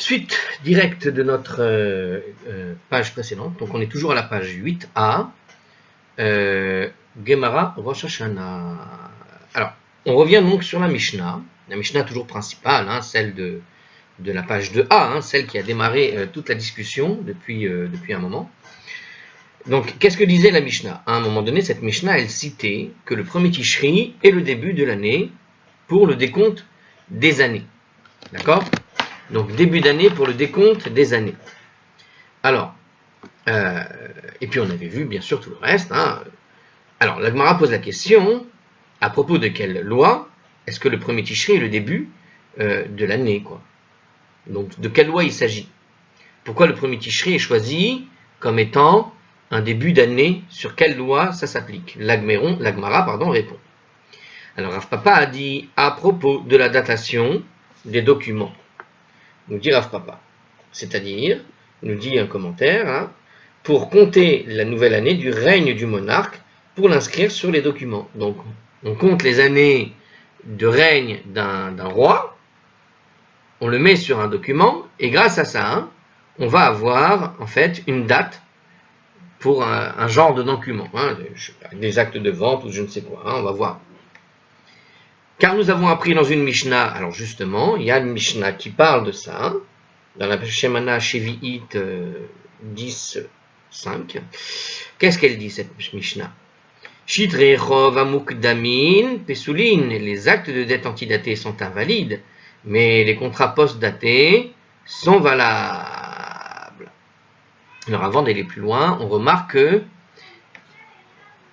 suite directe de notre page précédente. Donc on est toujours à la page 8a. Gemara Rosh Hashanah. Alors, on revient donc sur la Mishnah. La Mishnah toujours principale, hein, celle de la page 2a, hein, celle qui a démarré toute la discussion depuis un moment. Donc, qu'est-ce que disait la Mishnah? À un moment donné, cette Mishnah, elle citait que le premier Tishri est le début de l'année pour le décompte des années. D'accord? Donc, début d'année pour le décompte des années. Alors, et puis on avait vu, bien sûr, tout le reste. Hein. Alors, la Gemara pose la question, à propos de quelle loi est-ce que le premier Tishri est le début de l'année, quoi? Donc, de quelle loi il s'agit? Pourquoi le premier Tishri est choisi comme étant un début d'année? Sur quelle loi ça s'applique? La Gemara répond. Alors, Rav Papa a dit à propos de la datation des documents. Nous dit Rav Papa. C'est-à-dire, nous dit un commentaire, hein, pour compter la nouvelle année du règne du monarque, pour l'inscrire sur les documents. Donc, on compte les années de règne d'un roi, on le met sur un document, et grâce à ça, hein, on va avoir en fait une date pour un genre de document, hein, des actes de vente ou je ne sais quoi, hein, on va voir. Car nous avons appris dans une Mishnah, alors justement, il y a une Mishnah qui parle de ça, hein, dans la Shemana Shevi'it 10.5. Qu'est-ce qu'elle dit cette Mishnah? Shitre Chov Amukdamin Pesulin, les actes de dette antidatés sont invalides, mais les contrats post-datés sont valables. Alors avant d'aller plus loin, on remarque que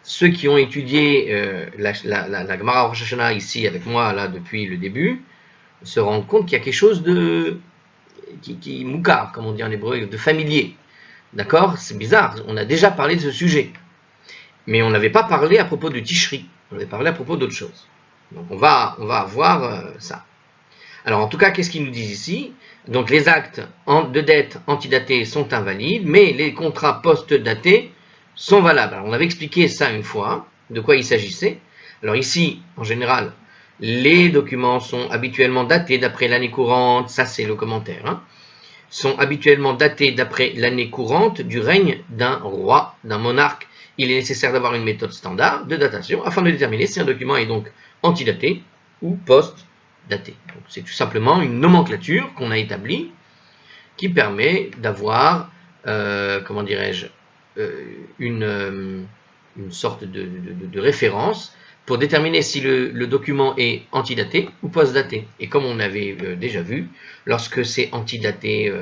ceux qui ont étudié la Gemara Rosh Hashanah ici avec moi là depuis le début se rendent compte qu'il y a quelque chose de qui moukar, comme on dit en hébreu, de familier. D'accord? C'est bizarre, on a déjà parlé de ce sujet. Mais on n'avait pas parlé à propos de Tishri, on avait parlé à propos d'autre chose. Donc on va voir ça. Alors en tout cas, qu'est-ce qu'ils nous disent ici? Donc les actes de dette antidatés sont invalides, mais les contrats post-datés sont valables. Alors on avait expliqué ça une fois, de quoi il s'agissait. Alors ici, en général, les documents sont habituellement datés d'après l'année courante, ça c'est le commentaire, hein, sont habituellement datés d'après l'année courante du règne d'un roi, d'un monarque. Il est nécessaire d'avoir une méthode standard de datation afin de déterminer si un document est donc antidaté ou post-daté. C'est tout simplement une nomenclature qu'on a établie qui permet d'avoir, une sorte de référence pour déterminer si le document est antidaté ou post-daté. Et comme on avait déjà vu, lorsque c'est antidaté,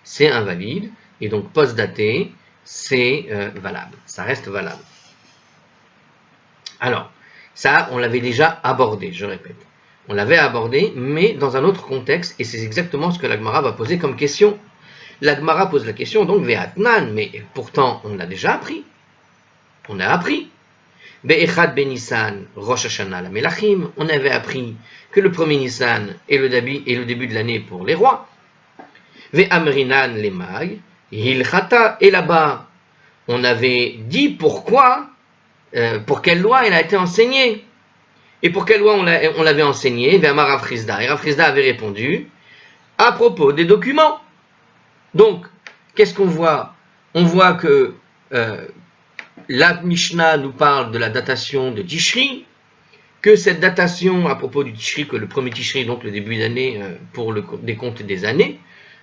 c'est invalide, et donc post-daté, c'est valable, ça reste valable. Alors, ça, on l'avait déjà abordé, je répète. On l'avait abordé, mais dans un autre contexte, et c'est exactement ce que la Gemara va poser comme question. La Gemara pose la question, donc, Ve'atnan, mais pourtant, on l'a déjà appris. On a appris. Be'echad Benissan, Rosh Hashanah la Melachim, on avait appris que le premier Nissan est le début de l'année pour les rois. Ve'amrinan les mag, Hilchata, et là-bas, on avait dit pourquoi, pour quelle loi elle a été enseignée. Et pour quelle loi on l'avait enseignée? Ve'amar Rav Chizda. Et Rav Chizda avait répondu à propos des documents. Donc, qu'est-ce qu'on voit? On voit que la Mishnah nous parle de la datation de Tishri, que cette datation à propos du Tishri, que le premier Tishri, donc le début d'année pour le décompte des années,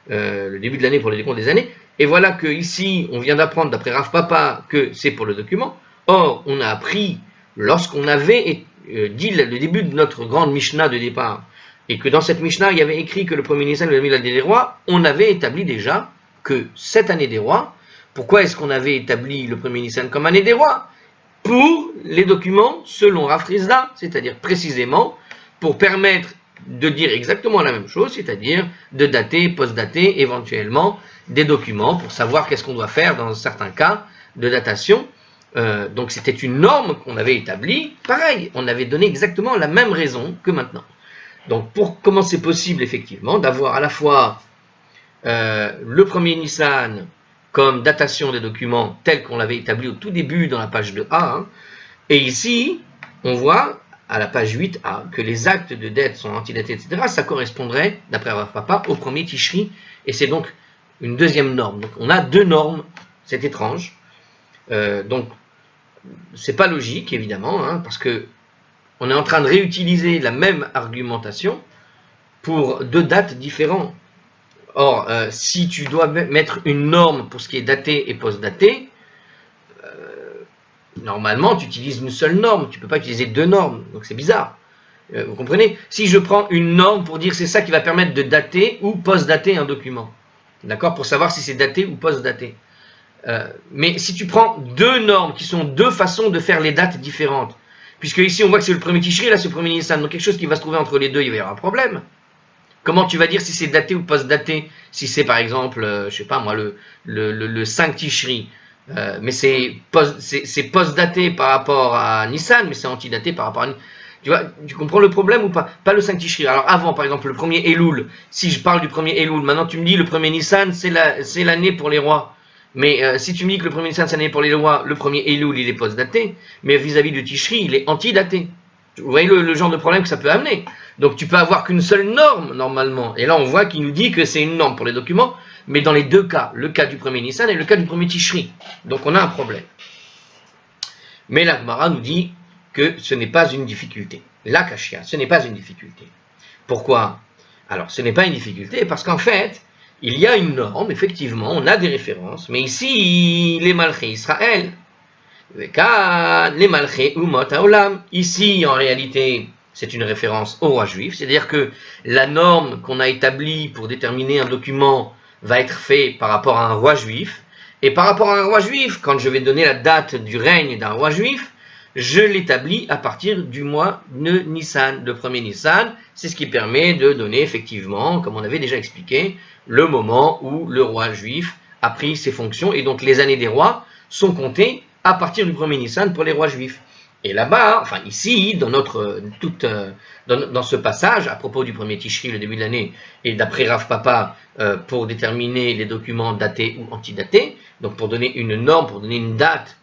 le début de l'année pour le décompte des années, et voilà que ici on vient d'apprendre d'après Rav Papa que c'est pour le document. Or, on a appris lorsqu'on avait dit le début de notre grande Mishnah de départ, et que dans cette Mishnah il y avait écrit que le premier Nissan le début de l'année des rois, on avait établi déjà que cette année des rois. Pourquoi est-ce qu'on avait établi le premier Nissan comme année des rois? Pour les documents selon Rav Chizda, c'est-à-dire précisément pour permettre de dire exactement la même chose, c'est-à-dire de dater, post-dater éventuellement des documents pour savoir qu'est-ce qu'on doit faire dans certains cas de datation. Donc c'était une norme qu'on avait établie, pareil, on avait donné exactement la même raison que maintenant. Donc comment c'est possible effectivement d'avoir à la fois le premier Nissan comme datation des documents tel qu'on l'avait établi au tout début dans la page 2a, hein, et ici on voit à la page 8a, que les actes de dette sont antidatés, etc., ça correspondrait, d'après Rav Papa, au premier Tishri, et c'est donc une deuxième norme. Donc on a deux normes, c'est étrange. Donc c'est pas logique, évidemment, hein, parce que on est en train de réutiliser la même argumentation pour deux dates différentes. Or, si tu dois mettre une norme pour ce qui est daté et post-daté, normalement, tu utilises une seule norme. Tu ne peux pas utiliser deux normes. Donc, c'est bizarre. Vous comprenez? Si je prends une norme pour dire c'est ça qui va permettre de dater ou post-dater un document, d'accord? Pour savoir si c'est daté ou post-daté. Mais si tu prends deux normes qui sont deux façons de faire les dates différentes, puisque ici on voit que c'est le premier Tishri, là c'est le premier Nissan, donc quelque chose qui va se trouver entre les deux, il va y avoir un problème. Comment tu vas dire si c'est daté ou post-daté? Si c'est par exemple, je sais pas moi, le 5 Tishri, mais c'est post-daté par rapport à Nissan, mais c'est antidaté par rapport à... Tu vois, tu comprends le problème ou pas? Pas le 5 Tishri. Alors avant, par exemple, le premier Elul, si je parle du premier Elul, maintenant tu me dis le premier Nissan, c'est l'année pour les rois. Mais si tu me dis que le premier Nissan, c'est l'année pour les rois, le premier Elul, il est post-daté, mais vis-à-vis de Tishri, il est antidaté. Vous voyez le genre de problème que ça peut amener. Donc tu peux avoir qu'une seule norme, normalement. Et là, on voit qu'il nous dit que c'est une norme pour les documents, mais dans les deux cas, le cas du premier Nissan et le cas du premier Tishri. Donc on a un problème. Mais la Gemara nous dit que ce n'est pas une difficulté. La Kashia, ce n'est pas une difficulté. Pourquoi? Alors, ce n'est pas une difficulté parce qu'en fait, il y a une norme, effectivement, on a des références, mais ici, les Malchei Israël, les Malchei Umot Haolam, ici, en réalité, c'est une référence au roi juif, c'est-à-dire que la norme qu'on a établie pour déterminer un document va être faite par rapport à un roi juif, et par rapport à un roi juif, quand je vais donner la date du règne d'un roi juif, je l'établis à partir du mois de Nissan, le premier Nissan, c'est ce qui permet de donner effectivement, comme on avait déjà expliqué, le moment où le roi juif a pris ses fonctions, et donc les années des rois sont comptées à partir du premier Nissan pour les rois juifs. Et là-bas, enfin ici, dans ce passage, à propos du premier Tishri, le début de l'année, et d'après Rav Papa, pour déterminer les documents datés ou antidatés, donc pour donner une norme, pour donner une date,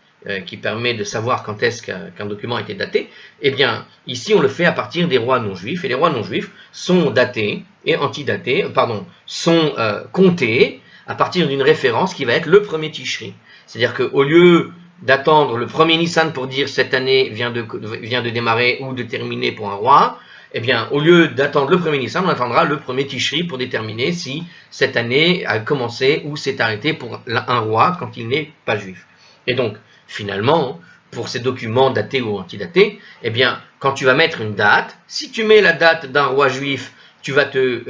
qui permet de savoir quand est-ce qu'un document a été daté, eh bien, ici on le fait à partir des rois non-juifs, et les rois non-juifs sont datés et antidatés, sont comptés à partir d'une référence qui va être le premier Tishri. C'est-à-dire qu'au lieu d'attendre le premier Nissan pour dire cette année vient de démarrer ou de terminer pour un roi, eh bien, au lieu d'attendre le premier Nissan, on attendra le premier Tishri pour déterminer si cette année a commencé ou s'est arrêtée pour un roi quand il n'est pas juif. Et donc, finalement, pour ces documents datés ou antidatés, eh bien, quand tu vas mettre une date, si tu mets la date d'un roi juif, tu vas te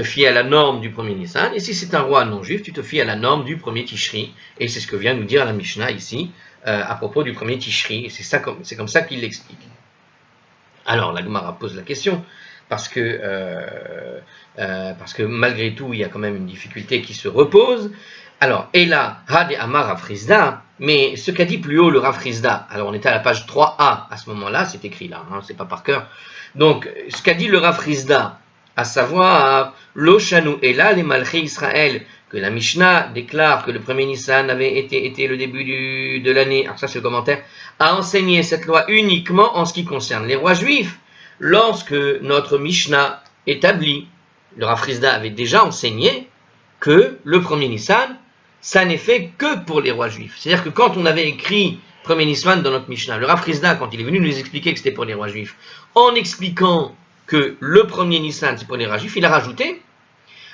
fier à la norme du premier Nissan, et si c'est un roi non juif, tu te fies à la norme du premier Tishri, et c'est ce que vient nous dire la Mishnah ici, à propos du premier Tishri, et c'est comme ça qu'il l'explique. Alors, la Gemara pose la question, parce que malgré tout, il y a quand même une difficulté qui se repose. Alors, et là, Hade Amar Rav Chizda, mais ce qu'a dit plus haut le Rav Chizda, alors on était à la page 3a à ce moment-là, c'est écrit là, hein, c'est pas par cœur. Donc, ce qu'a dit le Rav Chizda, à savoir, Lo Shanu Ela les Malchei Israël, que la Mishnah déclare que le premier Nissan avait été le début de l'année, alors ça c'est le commentaire, a enseigné cette loi uniquement en ce qui concerne les rois juifs, lorsque notre Mishnah établit, le Rav Chizda avait déjà enseigné que le premier Nissan, ça n'est fait que pour les rois juifs. C'est-à-dire que quand on avait écrit premier Nissan dans notre Mishnah, le Rav Chizda, quand il est venu nous expliquer que c'était pour les rois juifs, en expliquant que le premier Nissan c'est pour les rois juifs, il a rajouté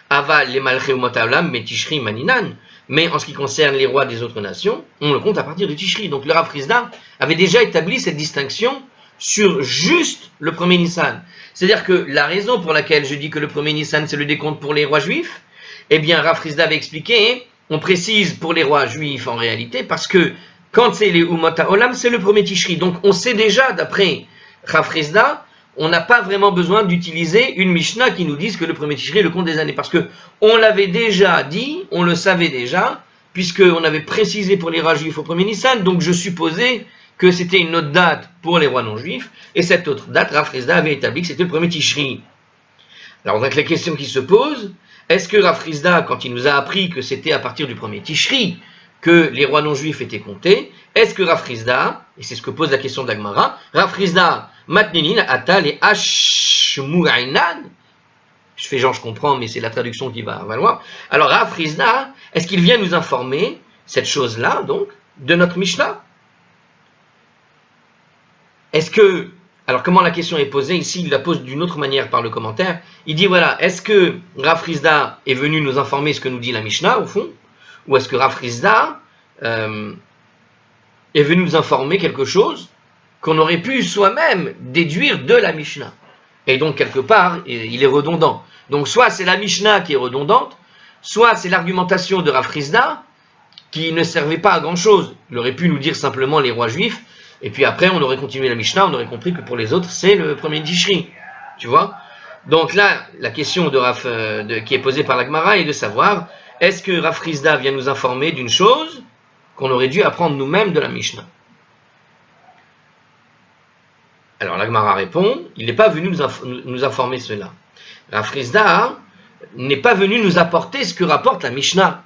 Aval les Malchei Umot Haolam mais Tishri Maninan, mais en ce qui concerne les rois des autres nations, on le compte à partir de Tishri. Donc le Rav Chizda avait déjà établi cette distinction sur juste le premier Nissan. C'est-à-dire que la raison pour laquelle je dis que le premier Nissan c'est le décompte pour les rois juifs, eh bien Rav Chizda avait expliqué, on précise pour les rois juifs en réalité, parce que quand c'est les Umot Haolam, c'est le premier Tishri. Donc on sait déjà, d'après Rav Chizda, on n'a pas vraiment besoin d'utiliser une Mishnah qui nous dise que le premier Tishri est le compte des années. Parce que on l'avait déjà dit, on le savait déjà, puisqu'on avait précisé pour les rois juifs au premier Nissan, donc je supposais que c'était une autre date pour les rois non juifs, et cette autre date, Rav Chizda avait établi que c'était le premier Tishri. Alors donc la question qui se pose, est-ce que Rav Chizda, quand il nous a appris que c'était à partir du premier Tishri que les rois non juifs étaient comptés, est-ce que Rav Chizda, et c'est ce que pose la question de la Gemara, Rav Chizda matninin atal et ashmu'ainan, je fais genre je comprends, mais c'est la traduction qui va valoir. Alors Rav Chizda, est-ce qu'il vient nous informer, cette chose-là, donc, de notre Mishnah? Est-ce que, alors comment la question est posée ici, il la pose d'une autre manière par le commentaire. Il dit voilà, est-ce que Rav Chizda est venu nous informer ce que nous dit la Mishnah au fond, ou est-ce que Rav Chizda est venu nous informer quelque chose qu'on aurait pu soi-même déduire de la Mishnah? Et donc quelque part, il est redondant. Donc soit c'est la Mishnah qui est redondante, soit c'est l'argumentation de Rav Chizda qui ne servait pas à grand chose. Il aurait pu nous dire simplement les rois juifs, et puis après on aurait continué la Mishnah, on aurait compris que pour les autres c'est le premier Tishri. Tu vois? Donc là, la question qui est posée par la Gemara est de savoir, est-ce que Rav Chizda vient nous informer d'une chose qu'on aurait dû apprendre nous-mêmes de la Mishnah? Alors la Gemara répond, il n'est pas venu nous informer cela. Rav Chizda n'est pas venu nous apporter ce que rapporte la Mishnah.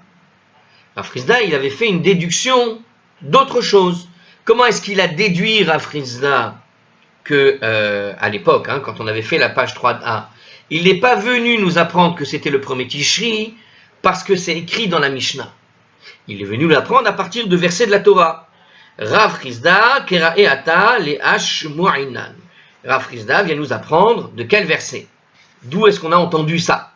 Rav Chizda, il avait fait une déduction d'autre chose. Comment est-ce qu'il a déduit Rav Chizda que, à l'époque, quand on avait fait la page 3a, il n'est pas venu nous apprendre que c'était le premier Tishri parce que c'est écrit dans la Mishnah. Il est venu l'apprendre à partir de versets de la Torah. Rav Chizda, Kerae Ata, le Ashmu'inan. Rav Chizda vient nous apprendre de quel verset? D'où est-ce qu'on a entendu ça?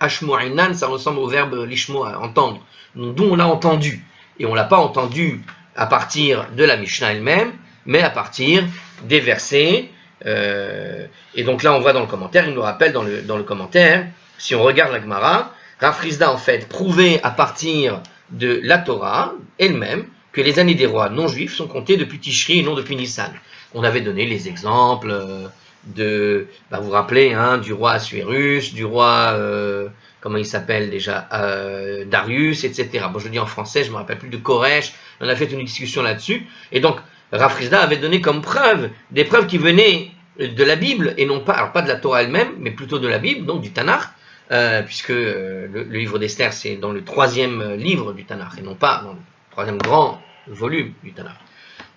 Ashmu'inan, ça ressemble au verbe lishmoa, entendre. D'où on l'a entendu. Et on ne l'a pas entendu à partir de la Mishnah elle-même, mais à partir des versets. Et donc là, on voit dans le commentaire, il nous rappelle dans le commentaire, si on regarde la Gemara, Rav Chizda en fait prouvait à partir de la Torah elle-même que les années des rois non juifs sont comptées depuis Tishri et non depuis Nissan. On avait donné les exemples vous vous rappelez, du roi Assuérus, du roi, comment il s'appelle déjà, Darius, etc. Bon, je le dis en français, je ne me rappelle plus, de Koresh, on a fait une discussion là-dessus, et donc Rav Chizda avait donné comme preuve, des preuves qui venaient de la Bible, et non pas, alors pas de la Torah elle-même, mais plutôt de la Bible, donc du Tanakh, puisque le livre d'Esther, c'est dans le 3e livre du Tanakh, et non pas dans le 3e grand volume du Tanakh,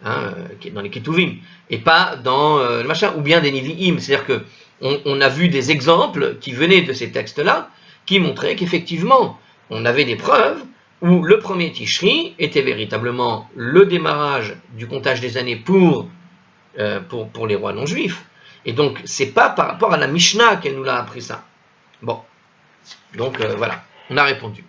dans les Ketuvim, et pas dans le machin, ou bien des Nevi'im. C'est-à-dire que on a vu des exemples qui venaient de ces textes-là, qui montraient qu'effectivement, on avait des preuves où le premier Tishri était véritablement le démarrage du comptage des années pour les rois non juifs. Et donc, c'est pas par rapport à la Mishnah qu'elle nous l'a appris ça. Bon, donc voilà, on a répondu.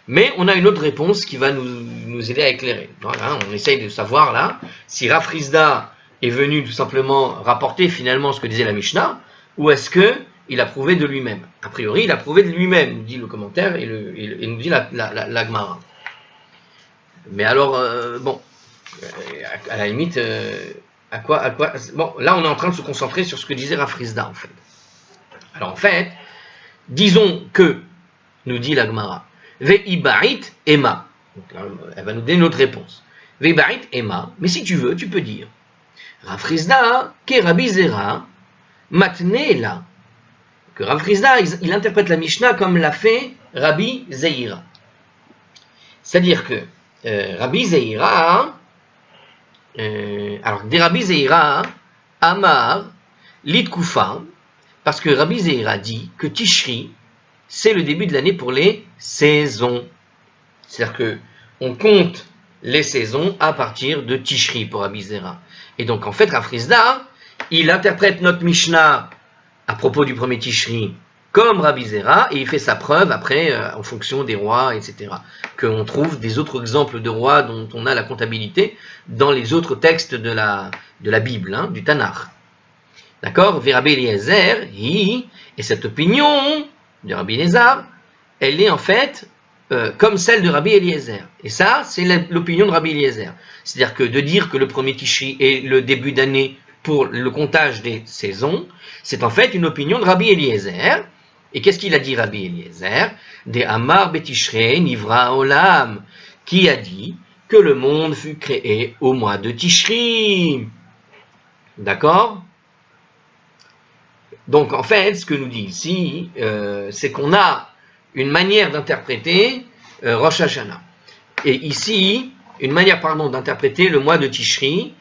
Mais on a une autre réponse qui va nous aider à éclairer. Voilà, on essaye de savoir là si Rav Chizda est venu tout simplement rapporter finalement ce que disait la Mishnah, ou est-ce qu'il a prouvé de lui-même. A priori, il a prouvé de lui-même, nous dit le commentaire et nous dit la Gemara. Mais alors, à la limite, à quoi bon, là on est en train de se concentrer sur ce que disait Rav Chizda en fait. Alors en fait, disons que, nous dit la Gemara, Ve'ibarit Ema. Donc là, elle va nous donner notre réponse. Ve'ibarit Ema, mais si tu veux, tu peux dire Rav Chizda, ke Rabbi Zera, matne la. Que Rav Chizda, il interprète la Mishnah comme l'a fait Rabbi Zeira. C'est-à-dire que Rabbi Zeira, alors des Rabbi Zeira, Amar, Litkoufa, parce que Rabbi Zeira dit que Tishri, c'est le début de l'année pour les saisons. C'est-à-dire que on compte les saisons à partir de Tishri pour Rabbi Zeira. Et donc en fait, Rav Chizda, il interprète notre Mishnah à propos du premier Tishri comme Rabbi Zeira, et il fait sa preuve après en fonction des rois, etc. Qu'on trouve des autres exemples de rois dont on a la comptabilité dans les autres textes de la Bible, du Tanakh. D'accord? Rabbi Eliezer, et cette opinion de Rabbi Eliezer, elle est en fait comme celle de Rabbi Eliezer. Et ça, c'est l'opinion de Rabbi Eliezer. C'est-à-dire que de dire que le premier Tishri est le début d'année pour le comptage des saisons, c'est en fait une opinion de Rabbi Eliezer. Et qu'est-ce qu'il a dit Rabbi Eliezer? De Amar Betishrei Nivra Olam, qui a dit que le monde fut créé au mois de Tishri. D'accord? Donc en fait, ce que nous dit ici, c'est qu'on a une manière d'interpréter Rosh Hashanah. Et ici, une manière d'interpréter le mois de Tishri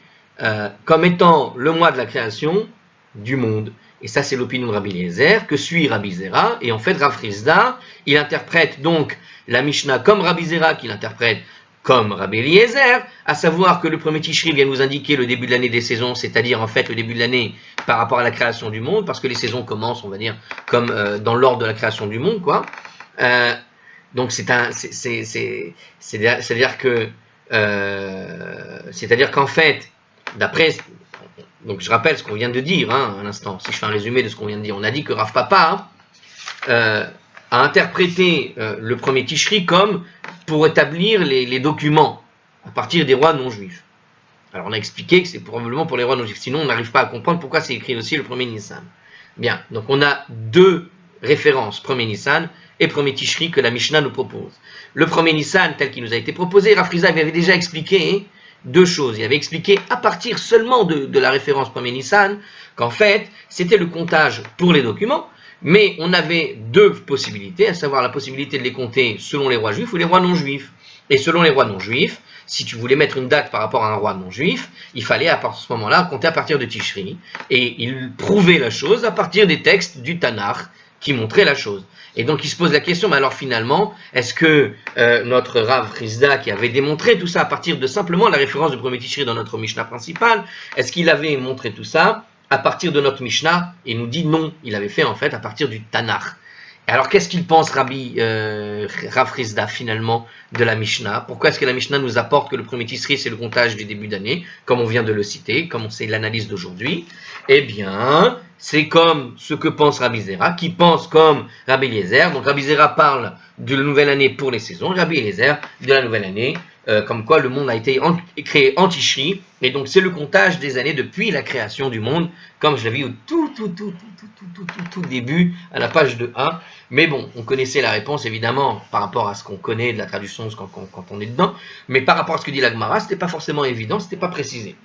comme étant le mois de la création du monde. Et ça, c'est l'opinion de Rabbi Eliezer, que suit Rabbi Zera. Et en fait, Rav Frisda, il interprète donc la Mishnah comme Rabbi Zera, qui l'interprète comme Rabbi Eliezer, à savoir que le premier Tishri vient nous indiquer le début de l'année des saisons, c'est-à-dire en fait le début de l'année par rapport à la création du monde, parce que les saisons commencent, on va dire, comme dans l'ordre de la création du monde, quoi. Donc c'est-à-dire qu'en fait, d'après, donc je rappelle ce qu'on vient de dire, à l'instant, si je fais un résumé de ce qu'on vient de dire, on a dit que Rav Papa a interprété le premier Tishri comme pour établir les documents à partir des rois non juifs. Alors on a expliqué que c'est probablement pour les rois non juifs, sinon on n'arrive pas à comprendre pourquoi c'est écrit aussi le premier Nissan. Bien, donc on a deux références, premier Nissan et premier Tishri que la Mishnah nous propose. Le premier Nissan tel qu'il nous a été proposé, Rav Frisda avait déjà expliqué deux choses. Il avait expliqué à partir seulement de la référence premier Nissan qu'en fait c'était le comptage pour les documents, mais on avait deux possibilités, à savoir la possibilité de les compter selon les rois juifs ou les rois non juifs. Et selon les rois non juifs, si tu voulais mettre une date par rapport à un roi non juif, il fallait à ce moment-là compter à partir de Tishri. Et il prouvait la chose à partir des textes du Tanakh qui montraient la chose. Et donc il se pose la question, mais alors finalement, est-ce que notre Rav Frisda, qui avait démontré tout ça à partir de simplement la référence du premier Tishri dans notre Mishnah principale, est-ce qu'il avait montré tout ça à partir de notre Mishnah? Et il nous dit non, il avait fait en fait à partir du Tanakh. Alors qu'est-ce qu'il pense Rav Frisda finalement de la Mishnah? Pourquoi est-ce que la Mishnah nous apporte que le premier Tishri c'est le comptage du début d'année, comme on vient de le citer, comme c'est l'analyse d'aujourd'hui? Eh bien, c'est comme ce que pense Rabbi Zera, qui pense comme Rabbi Eliezer. Donc Rabbi Zera parle de la nouvelle année pour les saisons, Rabbi Eliezer de la nouvelle année, comme quoi le monde a été créé en Tishri, et donc c'est le comptage des années depuis la création du monde, comme je l'avais vu au tout début, à la page 2a. Mais bon, on connaissait la réponse évidemment par rapport à ce qu'on connaît de la traduction quand on est dedans, mais par rapport à ce que dit la Gemara, c'était pas forcément évident, c'était pas précisé.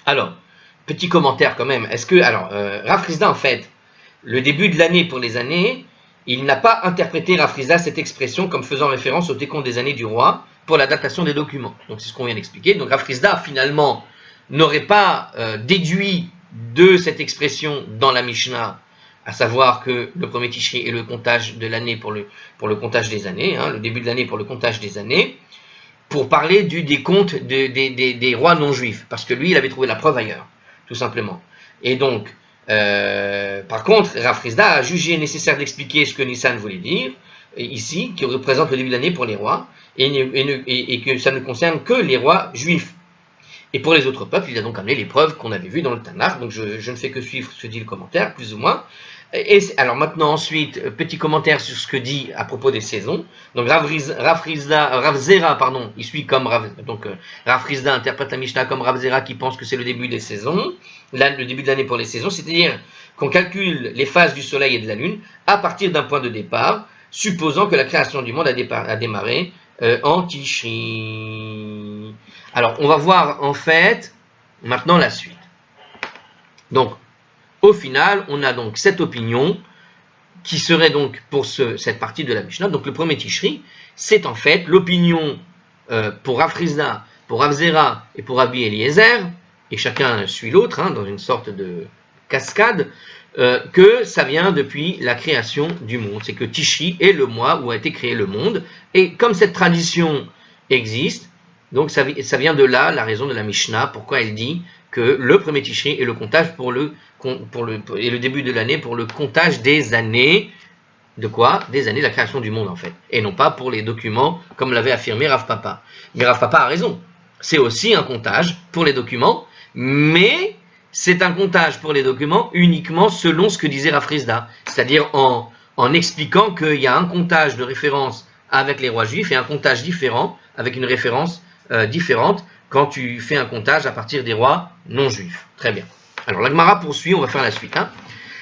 Alors, petit commentaire quand même, Rav Frisda en fait, le début de l'année pour les années, il n'a pas interprété Rav Frisda cette expression comme faisant référence au décompte des années du roi pour la datation des documents. Donc c'est ce qu'on vient d'expliquer. Donc Rav Frisda finalement n'aurait pas déduit de cette expression dans la Mishnah, à savoir que le premier Tishri est le comptage de l'année pour le comptage des années, le début de l'année pour le comptage des années, pour parler du décompte des rois non juifs, parce que lui il avait trouvé la preuve ailleurs, tout simplement. Et donc, par contre, Rav Frisda a jugé nécessaire d'expliquer ce que Nissan voulait dire, ici, qui représente le début de l'année pour les rois, et que ça ne concerne que les rois juifs. Et pour les autres peuples, il a donc amené les preuves qu'on avait vues dans le Tanakh, donc je ne fais que suivre ce que dit le commentaire, plus ou moins. Et alors maintenant, ensuite, petit commentaire sur ce que dit à propos des saisons. Donc Rav Zera, il suit comme Rav Frisda interprète la Mishnah comme Rav Zera qui pense que c'est le début des saisons, le début de l'année pour les saisons, c'est-à-dire qu'on calcule les phases du soleil et de la lune à partir d'un point de départ, supposant que la création du monde a démarré en Tishri. Alors, on va voir en fait maintenant la suite. Donc, au final, on a donc cette opinion qui serait donc pour cette partie de la Mishnah. Donc, le premier Tishri, c'est en fait l'opinion pour Rav Frisda, pour Rav Zera et pour Rabbi Eliezer, et chacun suit l'autre dans une sorte de cascade, que ça vient depuis la création du monde. C'est que Tishri est le mois où a été créé le monde. Et comme cette tradition existe, donc ça vient de là, la raison de la Mishnah, pourquoi elle dit que le premier Tishri est le comptage et le début de l'année pour le comptage des années, de quoi? Des années de la création du monde en fait, et non pas pour les documents, comme l'avait affirmé Rav Papa. Mais Rav Papa a raison, c'est aussi un comptage pour les documents, mais c'est un comptage pour les documents uniquement selon ce que disait Rav Frisda, c'est-à-dire en expliquant qu'il y a un comptage de référence avec les rois juifs et un comptage différent avec une référence différente quand tu fais un comptage à partir des rois non juifs. Très bien. Alors la Gemara poursuit, on va faire la suite.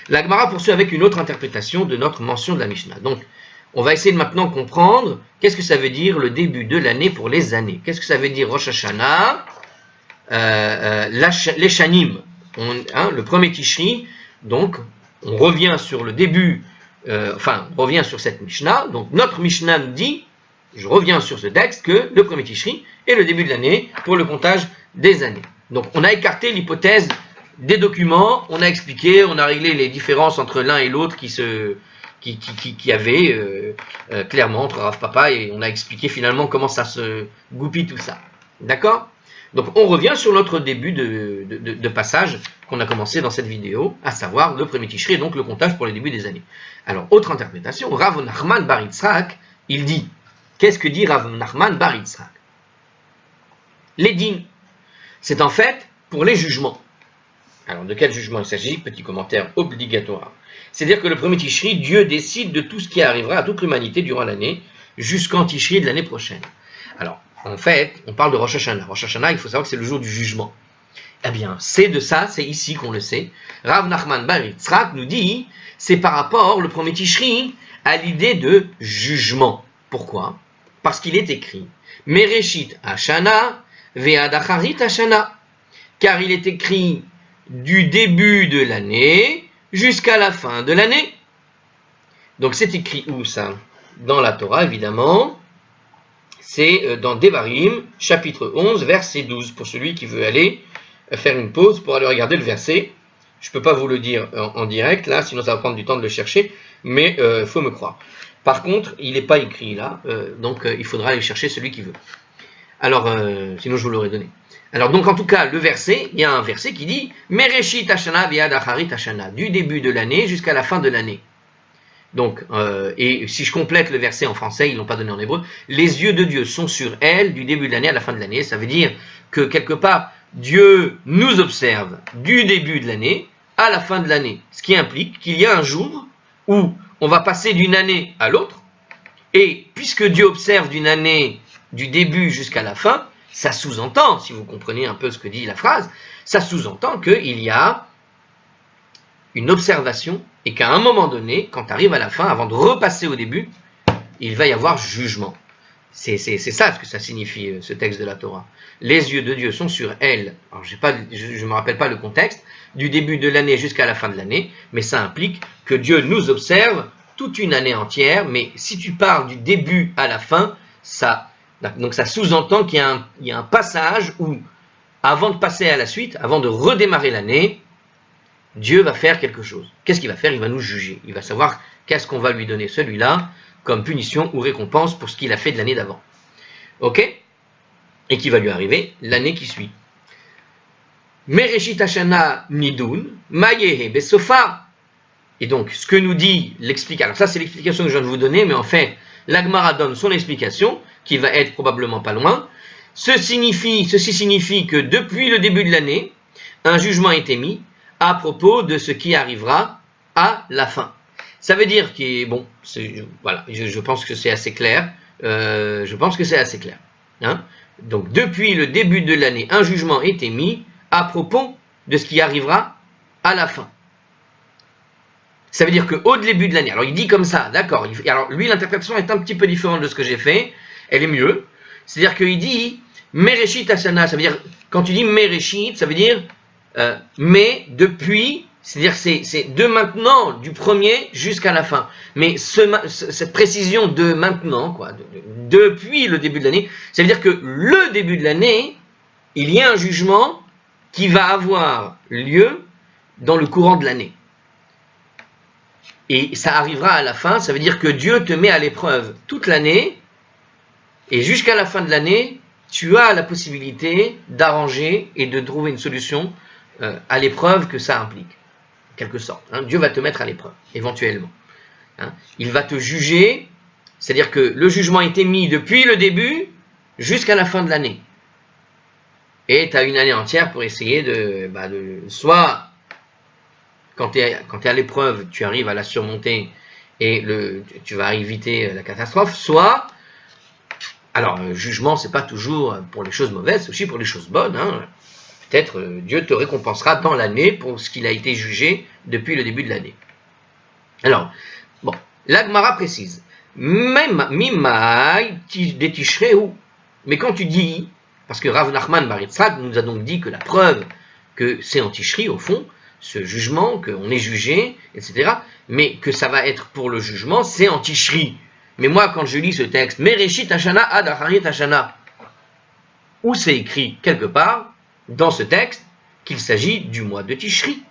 La Gemara poursuit avec une autre interprétation de notre mention de la Mishnah. Donc, on va essayer de maintenant comprendre qu'est-ce que ça veut dire le début de l'année pour les années. Qu'est-ce que ça veut dire Rosh Hashanah, les Shanim, le premier Tishri. Donc, on revient sur le début, on revient sur cette Mishnah. Donc, notre Mishnah nous dit je reviens sur ce texte, que le premier Tishri est le début de l'année pour le comptage des années. Donc on a écarté l'hypothèse des documents, on a expliqué, on a réglé les différences entre l'un et l'autre qui avait clairement entre Rav Papa, et on a expliqué finalement comment ça se goupille tout ça. D'accord? Donc on revient sur notre début de passage qu'on a commencé dans cette vidéo, à savoir le premier Tishri, donc le comptage pour les débuts des années. Alors, autre interprétation, Rav Nachman bar Yitzhak, il dit, qu'est-ce que dit Rav Nachman bar Yitzhak? Les dînes, c'est en fait pour les jugements. Alors, de quel jugement il s'agit? Petit commentaire obligatoire. C'est-à-dire que le premier Tishri, Dieu décide de tout ce qui arrivera à toute l'humanité durant l'année, jusqu'en Tishri de l'année prochaine. Alors, en fait, on parle de Rosh Hashanah. Rosh Hashanah, il faut savoir que c'est le jour du jugement. Eh bien, c'est de ça, c'est ici qu'on le sait. Rav Nachman bar Yitzhak nous dit, c'est par rapport, le premier Tishri, à l'idée de jugement. Pourquoi? Parce qu'il est écrit, Mereshit Hashana, Ve'ad Acharit Hashana. Car il est écrit du début de l'année jusqu'à la fin de l'année. Donc c'est écrit où ça? Dans la Torah, évidemment. C'est dans Devarim, chapitre 11, verset 12, pour celui qui veut aller faire une pause pour aller regarder le verset. Je ne peux pas vous le dire en direct, là, sinon ça va prendre du temps de le chercher, mais il faut me croire. Par contre, il n'est pas écrit là, donc il faudra aller chercher celui qui veut. Alors, sinon je vous l'aurais donné. Alors, donc en tout cas, le verset, il y a un verset qui dit « Mereshit Hashana v'yad acharit Hashana » du début de l'année jusqu'à la fin de l'année. Donc, et si je complète le verset en français, ils ne l'ont pas donné en hébreu, les yeux de Dieu sont sur elle du début de l'année à la fin de l'année. Ça veut dire que quelque part, Dieu nous observe du début de l'année à la fin de l'année. Ce qui implique qu'il y a un jour où on va passer d'une année à l'autre. Et puisque Dieu observe d'une année du début jusqu'à la fin, ça sous-entend, si vous comprenez un peu ce que dit la phrase, ça sous-entend qu'il y a une observation et qu'à un moment donné, quand tu arrives à la fin, avant de repasser au début, il va y avoir jugement. C'est ça ce que ça signifie, ce texte de la Torah. Les yeux de Dieu sont sur elle. Alors, je ne me rappelle pas le contexte, du début de l'année jusqu'à la fin de l'année, mais ça implique que Dieu nous observe toute une année entière, mais si tu parles du début à la fin, donc ça sous-entend qu'il y a un passage où, avant de passer à la suite, avant de redémarrer l'année, Dieu va faire quelque chose. Qu'est-ce qu'il va faire? Il va nous juger. Il va savoir qu'est-ce qu'on va lui donner celui-là comme punition ou récompense pour ce qu'il a fait de l'année d'avant. Ok? Et qui va lui arriver l'année qui suit. Mereshit Hashana Nidun, Mayehe Besofa. Et donc, ce que nous dit l'explication, alors ça c'est l'explication que je viens de vous donner, mais en fait, l'Agmara donne son explication, qui va être probablement pas loin. Ceci signifie que depuis le début de l'année, un jugement est émis à propos de ce qui arrivera à la fin. Ça veut dire que, bon, voilà, je pense que c'est assez clair. Hein? Donc, depuis le début de l'année, un jugement est émis à propos de ce qui arrivera à la fin. Ça veut dire qu'au début de l'année, alors il dit comme ça, d'accord, alors lui l'interprétation est un petit peu différente de ce que j'ai fait, elle est mieux, c'est-à-dire qu'il dit Mereshit Hashana, ça veut dire, quand tu dis Mereshit, ça veut dire mais depuis, c'est-à-dire c'est de maintenant, du premier jusqu'à la fin. Mais cette précision de maintenant, quoi, depuis le début de l'année, ça veut dire que le début de l'année, il y a un jugement qui va avoir lieu dans le courant de l'année. Et ça arrivera à la fin, ça veut dire que Dieu te met à l'épreuve toute l'année, et jusqu'à la fin de l'année, tu as la possibilité d'arranger et de trouver une solution à l'épreuve que ça implique, en quelque sorte. Hein. Dieu va te mettre à l'épreuve, éventuellement. Hein. Il va te juger, c'est-à-dire que le jugement est émis depuis le début jusqu'à la fin de l'année. Et tu as une année entière pour essayer soit, quand tu es à l'épreuve, tu arrives à la surmonter et tu vas éviter la catastrophe, soit, alors le jugement, c'est pas toujours pour les choses mauvaises, c'est aussi pour les choses bonnes, hein. Peut-être Dieu te récompensera dans l'année pour ce qu'il a été jugé depuis le début de l'année. Alors, bon, l'Agmara précise, même Mimai des Tishreu, mais quand tu dis, parce que Rav Nachman bar Yitzhak nous a donc dit que la preuve que c'est en Tishri, au fond, ce jugement, qu'on est jugé, etc., mais que ça va être pour le jugement, c'est en Tishri. Mais moi, quand je lis ce texte, Mereshit Hashana ad Acharit Hashana, où c'est écrit quelque part dans ce texte qu'il s'agit du mois de Tishri.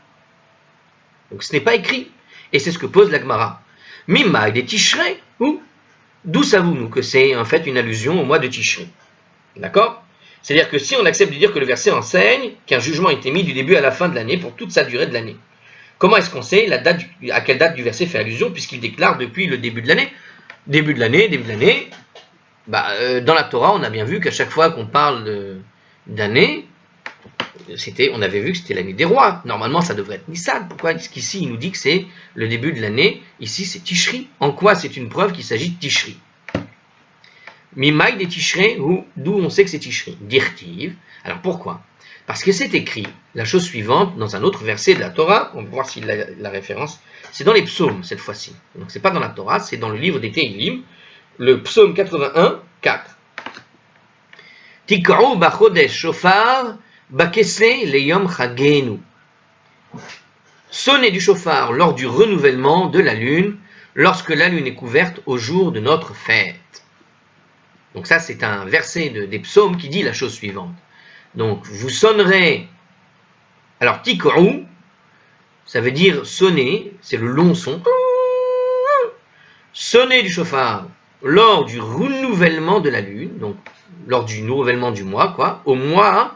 Donc ce n'est pas écrit. Et c'est ce que pose la Gemara. Mimma de Tishrei, ou d'où savons-nous que c'est en fait une allusion au mois de Tishri? D'accord? C'est-à-dire que si on accepte de dire que le verset enseigne qu'un jugement a été mis du début à la fin de l'année pour toute sa durée de l'année, comment est-ce qu'on sait à quelle date du verset fait allusion puisqu'il déclare depuis le début de l'année? Début de l'année, dans la Torah, on a bien vu qu'à chaque fois qu'on parle d'année, on avait vu que c'était l'année des rois. Normalement, ça devrait être Nissan. Pourquoi est-ce qu'ici, il nous dit que c'est le début de l'année? Ici, c'est Tishri. En quoi c'est une preuve qu'il s'agit de Tishri? Mimai de Tishri, d'où on sait que c'est Tishri? Dirtiv. Alors pourquoi? Parce que c'est écrit la chose suivante dans un autre verset de la Torah. On va voir si la référence. C'est dans les psaumes cette fois-ci. Donc c'est pas dans la Torah, c'est dans le livre des Tehillim, le psaume 81, 4. Tikrou bachodesh shofar bakese leyom chagenu. Sonnez du shofar lors du renouvellement de la lune, lorsque la lune est couverte au jour de notre fête. Donc ça c'est un verset des psaumes qui dit la chose suivante. Donc vous sonnerez, alors tikrou, ça veut dire sonner, c'est le long son. Sonner du shofar lors du renouvellement de la lune, donc lors du renouvellement du mois, au mois,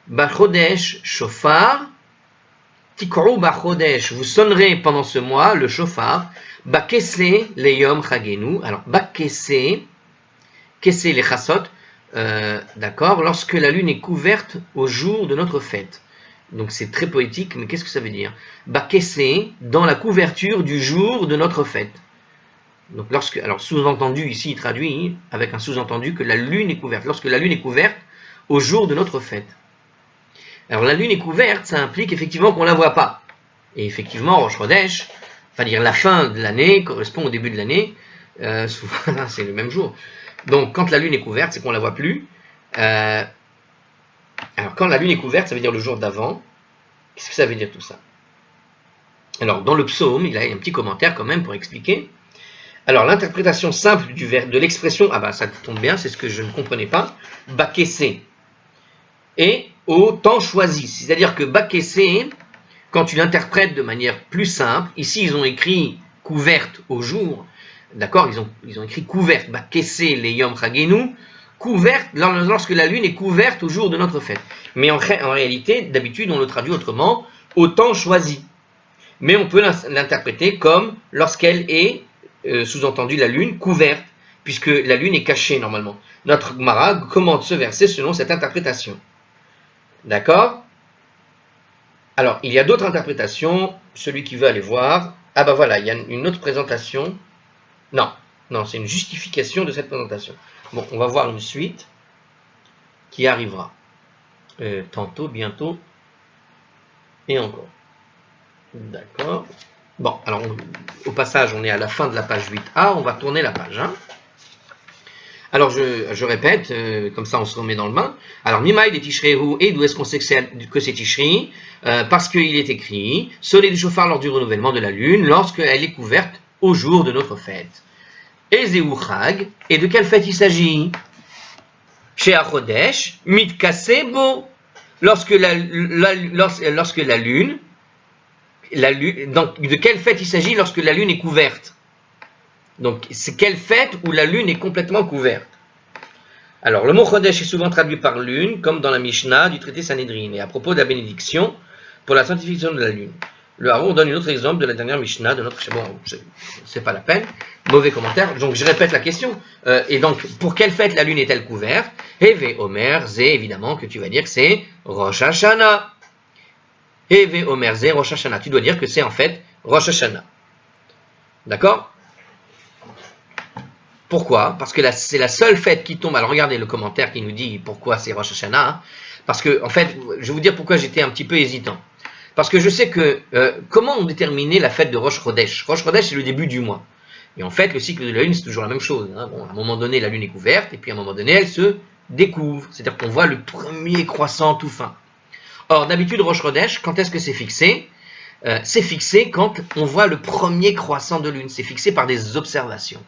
Bachodesh shofar, tikrou bachodesh, vous sonnerez pendant ce mois le shofar, bakese leyom chagenu, alors bakese, kese les chassot, d'accord, lorsque la lune est couverte au jour de notre fête. Donc c'est très poétique, mais qu'est-ce que ça veut dire? Bakese, dans la couverture du jour de notre fête. Donc alors sous-entendu ici, il traduit avec un sous-entendu que la lune est couverte. Lorsque la lune est couverte au jour de notre fête. Alors la lune est couverte, ça implique effectivement qu'on ne la voit pas. Et effectivement, Rosh Chodesh, c'est-à-dire la fin de l'année, correspond au début de l'année. Souvent, c'est le même jour. Donc quand la lune est couverte, c'est qu'on ne la voit plus. Alors quand la lune est couverte, ça veut dire le jour d'avant. Qu'est-ce que ça veut dire tout ça? Alors dans le psaume, il y a un petit commentaire quand même pour expliquer. Alors l'interprétation simple de l'expression, ça tombe bien, c'est ce que je ne comprenais pas, bakese, et au temps choisi. C'est-à-dire que bakese, quand tu l'interprètes de manière plus simple, ici ils ont écrit couverte au jour, d'accord, ils ont écrit couverte, bakese leyom chagenu, couverte lorsque la lune est couverte au jour de notre fête. Mais en réalité, d'habitude, on le traduit autrement, au temps choisi. Mais on peut l'interpréter comme lorsqu'elle est, sous-entendu la lune, couverte, puisque la lune est cachée normalement. Notre Gemara commente ce verset selon cette interprétation. D'accord? Alors, il y a d'autres interprétations, celui qui veut aller voir. Voilà, il y a une autre présentation. Non, c'est une justification de cette présentation. Bon, on va voir une suite qui arrivera tantôt, bientôt, et encore. D'accord. Bon, alors au passage, on est à la fin de la page 8a, on va tourner la page. Alors je répète, comme ça on se remet dans le bain. Alors, Mimaï de Tishrei, et d'où est-ce qu'on sait que c'est Tishri? Parce qu'il est écrit, sonner du chauffard lors du renouvellement de la lune, lorsqu'elle est couverte au jour de notre fête. Et Zéou Chag, et de quelle fête il s'agit? Chez Achodesh, Mitkasebo, lorsque la lune, donc de quelle fête il s'agit lorsque la lune est couverte? Donc c'est quelle fête où la lune est complètement couverte? Alors le mot Chodesh est souvent traduit par lune, comme dans la Mishnah du traité Sanhedrin, et à propos de la bénédiction pour la sanctification de la lune. Le Haron donne un autre exemple de la dernière Mishnah de notre... Bon, c'est pas la peine, mauvais commentaire, donc je répète la question. Et donc, pour quelle fête la lune est-elle couverte? Heve Omer, Zé, évidemment que tu vas dire que c'est Rosh Hashanah. Heve Omer, Zé, Rosh Hashanah. Tu dois dire que c'est en fait Rosh Hashanah. D'accord? Pourquoi? Parce que c'est la seule fête qui tombe. Alors regardez le commentaire qui nous dit pourquoi c'est Rosh Hashanah. Parce que, en fait, je vais vous dire pourquoi j'étais un petit peu hésitant. Parce que je sais que, comment on déterminait la fête de Rosh Chodesh? Rosh Chodesh, c'est le début du mois. Et en fait, le cycle de la lune, c'est toujours la même chose. Bon, à un moment donné, la lune est couverte, et puis à un moment donné, elle se découvre. C'est-à-dire qu'on voit le premier croissant tout fin. Or, d'habitude, Rosh Chodesh, quand est-ce que c'est fixé? C'est fixé quand on voit le premier croissant de lune. C'est fixé par des observations.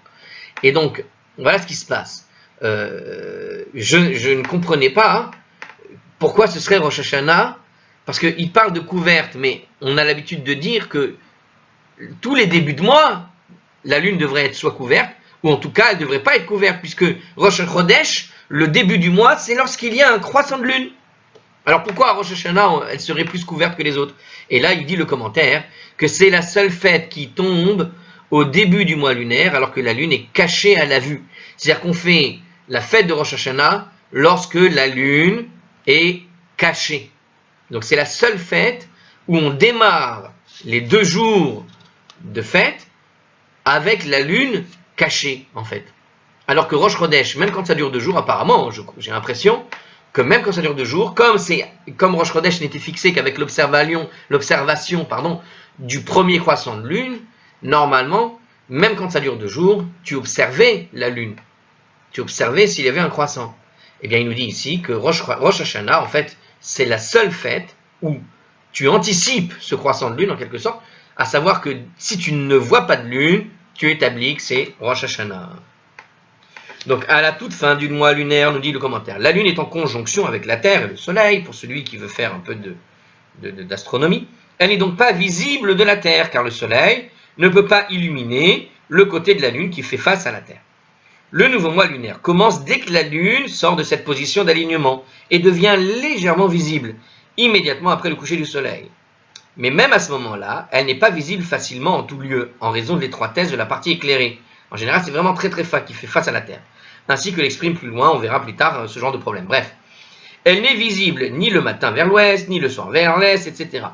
Et donc, voilà ce qui se passe. Je ne comprenais pas pourquoi ce serait Rosh Hashanah, parce qu'il parle de couverte, mais on a l'habitude de dire que tous les débuts de mois, la lune devrait être soit couverte, ou en tout cas, elle ne devrait pas être couverte, puisque Rosh Chodesh, le début du mois, c'est lorsqu'il y a un croissant de lune. Alors pourquoi à Rosh Hashanah, elle serait plus couverte que les autres? Et là, il dit le commentaire que c'est la seule fête qui tombe au début du mois lunaire, alors que la lune est cachée à la vue. C'est-à-dire qu'on fait la fête de Rosh Hashanah lorsque la lune est cachée. Donc c'est la seule fête où on démarre les 2 jours de fête avec la lune cachée, en fait. Alors que Rosh Chodesh, même quand ça dure 2 jours, apparemment, j'ai l'impression que même quand ça dure 2 jours, comme Rosh Chodesh n'était fixé qu'avec l'observation du premier croissant de lune, normalement, même quand ça dure 2 jours, tu observais la lune. Tu observais s'il y avait un croissant. Eh bien, il nous dit ici que Rosh Hashanah, en fait, c'est la seule fête où tu anticipes ce croissant de lune, en quelque sorte, à savoir que si tu ne vois pas de lune, tu établis que c'est Rosh Hashanah. Donc, à la toute fin du mois lunaire, nous dit le commentaire, la lune est en conjonction avec la Terre et le Soleil, pour celui qui veut faire un peu d'astronomie. Elle n'est donc pas visible de la Terre, car le Soleil ne peut pas illuminer le côté de la lune qui fait face à la Terre. Le nouveau mois lunaire commence dès que la lune sort de cette position d'alignement et devient légèrement visible, immédiatement après le coucher du Soleil. Mais même à ce moment-là, elle n'est pas visible facilement en tout lieu, en raison de l'étroitesse de la partie éclairée. En général, c'est vraiment très fat qui fait face à la Terre. Ainsi que l'exprime plus loin, on verra plus tard ce genre de problème. Bref, elle n'est visible ni le matin vers l'ouest, ni le soir vers l'est, etc.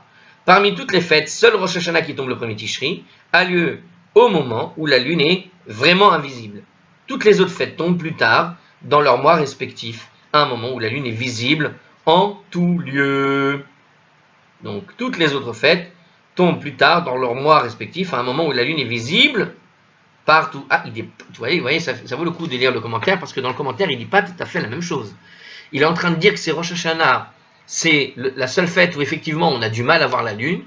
Parmi toutes les fêtes, seul Rosh Hashanah qui tombe le premier Tishri a lieu au moment où la lune est vraiment invisible. Toutes les autres fêtes tombent plus tard dans leurs mois respectifs, à un moment où la lune est visible en tout lieu. Donc toutes les autres fêtes tombent plus tard dans leurs mois respectifs, à un moment où la lune est visible partout. Ah, vous voyez ça vaut le coup de lire le commentaire, parce que dans le commentaire, il ne dit pas tout à fait la même chose. Il est en train de dire que c'est Rosh Hashanah, c'est la seule fête où effectivement on a du mal à voir la lune,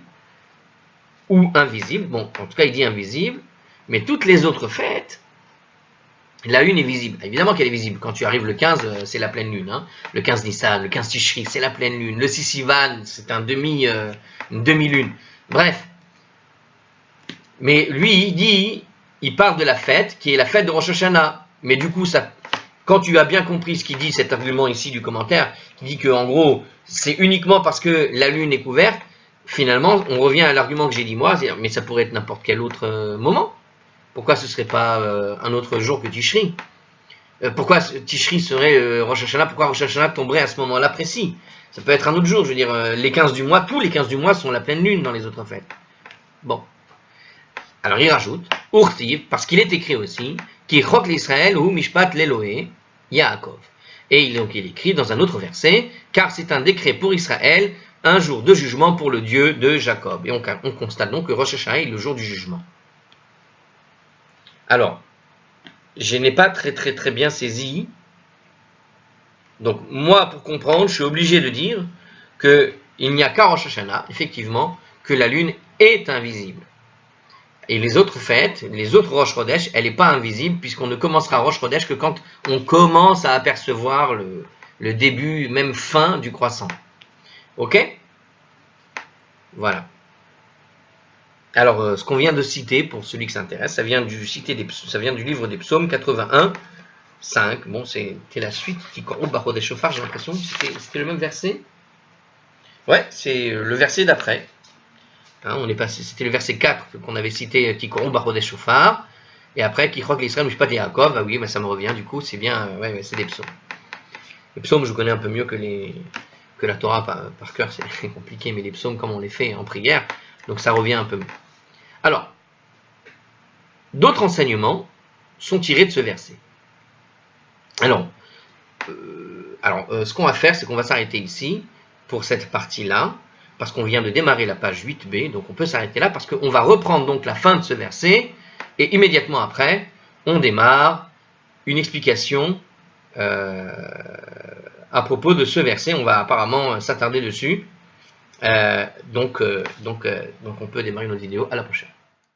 ou invisible, bon, en tout cas il dit invisible, mais toutes les autres fêtes, la lune est visible. Évidemment qu'elle est visible. Quand tu arrives le 15, c'est la pleine lune. Hein. Le 15 Nissan, le 15 Tishri, c'est la pleine lune. Le 6 Sivan, c'est une demi-lune. Bref. Mais lui, il parle de la fête, qui est la fête de Rosh Hashanah. Mais du coup, quand tu as bien compris ce qu'il dit, cet argument ici du commentaire, qui dit que en gros, c'est uniquement parce que la lune est couverte, finalement, on revient à l'argument que j'ai dit moi, mais ça pourrait être n'importe quel autre moment. Pourquoi ce ne serait pas un autre jour que Tishri? Pourquoi Tishri serait Rosh Hashanah? Pourquoi Rosh Hashanah tomberait à ce moment-là précis? Ça peut être un autre jour, je veux dire, les 15 du mois, tous les 15 du mois sont la pleine lune dans les autres fêtes. Bon. Alors il rajoute, Urtiv, parce qu'il est écrit aussi, Ki chok l'Israël ou Mishpat l'Eloé, Yaakov. Et donc il écrit dans un autre verset, car c'est un décret pour Israël, un jour de jugement pour le Dieu de Jacob. Et on constate donc que Rosh Hashanah est le jour du jugement. Alors, je n'ai pas très bien saisi. Donc, moi, pour comprendre, je suis obligé de dire qu'il n'y a qu'à Rosh Hashanah, effectivement, que la lune est invisible. Et les autres fêtes, les autres Rosh Chodesh, elle n'est pas invisible, puisqu'on ne commencera Rosh Chodesh que quand on commence à apercevoir le début, même fin du croissant. Ok? Voilà. Alors, ce qu'on vient de citer, pour celui qui s'intéresse, ça vient du livre des psaumes 81, 5. Bon, c'était la suite qui corrompt Bachot des chauffards, j'ai l'impression. C'était le même verset. Ouais, c'est le verset d'après. Hein, c'était le verset 4 qu'on avait cité, qui corrompt Bachot des chauffards. Et après, qui croit que l'Israël ne pas des Yaakov. Ah oui, bah, ça me revient, du coup, c'est bien. Ouais, c'est des psaumes. Les psaumes, je connais un peu mieux que la Torah par cœur, c'est compliqué, mais les psaumes, comme on les fait en prière, donc ça revient un peu mieux. Alors, d'autres enseignements sont tirés de ce verset. Alors, ce qu'on va faire, c'est qu'on va s'arrêter ici, pour cette partie-là, parce qu'on vient de démarrer la page 8b, donc on peut s'arrêter là, parce qu'on va reprendre donc la fin de ce verset, et immédiatement après, on démarre une explication à propos de ce verset. On va apparemment s'attarder dessus, donc on peut démarrer notre vidéo. À la prochaine.